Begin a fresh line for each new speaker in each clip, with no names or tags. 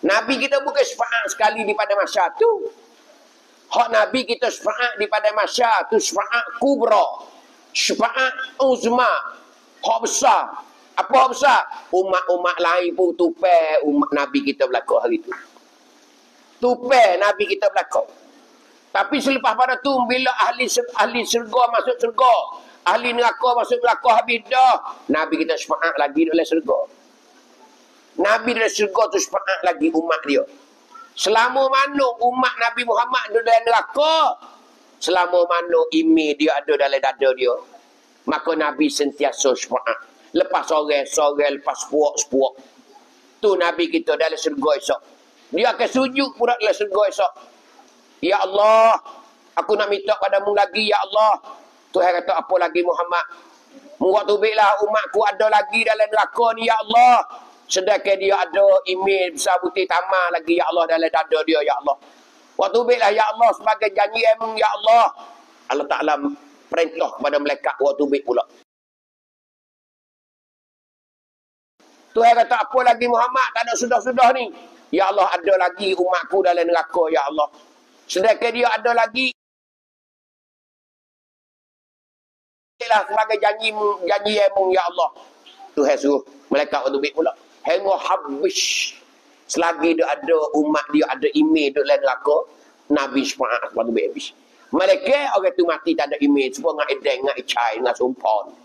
Nabi kita bukan syafaat sekali di pada masa tu. Hak Nabi kita syafaat di pada masa tu syafaat kubra. Syafaat uzma. Hak besar. Apa hak besar? Umat-umat lain pun tupai umat Nabi kita berlaku hari tu. Tupai Nabi kita berlaku. Tapi selepas pada tu bila ahli syurga masuk syurga, ahli neraka masuk neraka habis dah, Nabi kita syafaat lagi dalam syurga. Nabi dalam syurga tu syafaat lagi umat dia. Selama mana umat Nabi Muhammad ada dalam neraka, selama mana imi dia ada dalam dada dia, maka Nabi sentiasa syafaat. Lepas sore-sore, lepas sepuak-sepuak. Tu Nabi kita dalam syurga esok. Dia akan sujud pula dalam syurga esok. Ya Allah, aku nak minta padamu lagi, Ya Allah. Tuhan kata, apa lagi Muhammad? Muka tubiklah umatku ada lagi dalam neraka ni, Ya Allah. Sedangkan dia ada email besar putih tamah lagi, Ya Allah, dalam dada dia, Ya Allah. Waktu baiklah, Ya Allah, sebagai janji emang, Ya Allah. Allah Ta'ala perintah kepada malaikat waktu baik pula. Tuhan kata, apa lagi Muhammad? Tak ada sudah-sudah ni. Ya Allah, ada lagi umatku dalam neraka, Ya Allah. Sedangkan dia ada lagi sebagai janji emang, Ya Allah. Tuhan suruh malaikat waktu baik pula. Hengok habis. Selagi dia ada umat dia ada email duduk dalam neraka, Nabi syafaat waktu baik habis. Malaikat orang tu mati tak ada email, semua dengan edeng, dengan icai, dengan sumpon.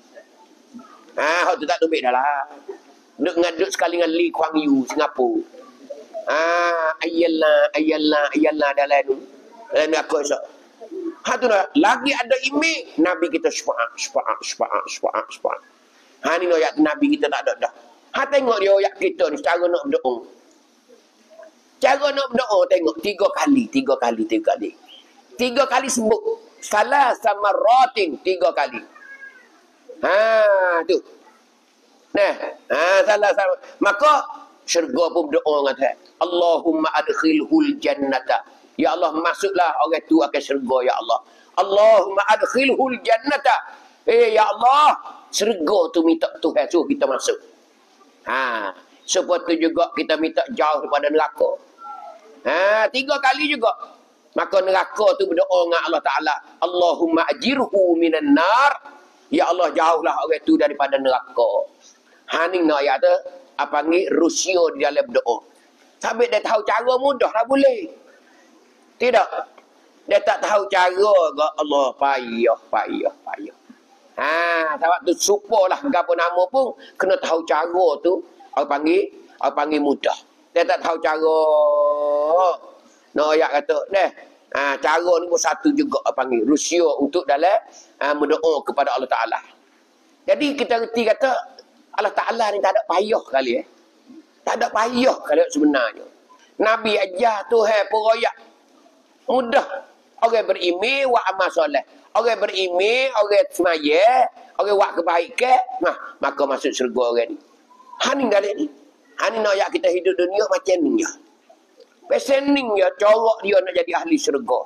Hak tu tak tu baik dah lah. Duduk sekali dengan Lee Kuan Yew Singapura. Ayallah dalam neraka esok. Tu dah. Lagi ada email, Nabi kita syafaat. Ni ayat Nabi kita tak ada dah. Tengok dia ayat kita ni cara nak berdoa. Cara nak berdoa tengok 3 kali. 3 kali sebut. Salah sama rotin 3 kali. Tu. Nah, salah sama. Maka syurga pun berdoa dengan Tuhan. Allahumma adkhilhul jannata. Ya Allah, masuklah orang tu akan syurga, Ya Allah. Allahumma adkhilhul jannata. Ya Allah, syurga tu minta Tuhan suruh kita masuk. Seperti juga kita minta jauh daripada neraka. 3 kali juga. Maka neraka tu berdoa dengan Allah Ta'ala. Allahumma ajirhu minan nar. Ya Allah, jauhlah orang tu daripada neraka. Ni ayat tu, apa panggil Rusia di dalam berdoa. Sampai dia tahu cara mudah tak boleh. Tidak. Dia tak tahu cara ke Allah payah. Sebab tu supalah apa nama pun kena tahu cara tu. Apa panggil mudah. Dia tak tahu cara. Ayat kata, cara ni pun satu juga apa panggil Rusia untuk dalam berdoa kepada Allah Ta'ala. Jadi kita reti kata Allah Ta'ala ni tak ada payah kali Tak ada payah kali sebenarnya. Nabi ajar Tuhan peroyak. Mudah. Orang berimeh, buat amal soleh. Orang berimeh, orang semaya, orang buat kebaikan, maka masuk syurga orang ni. Ni kali ni. Ni nak ayat kita hidup dunia macam ni ya. Pesen ni ya, corak dia nak jadi ahli syurga.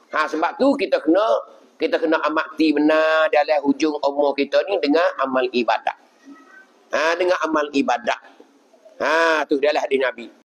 Sebab tu kita kena amati benar dalam hujung umur kita ni dengan amal ibadat. Dengan amal ibadat. Tu adalah hadis Nabi.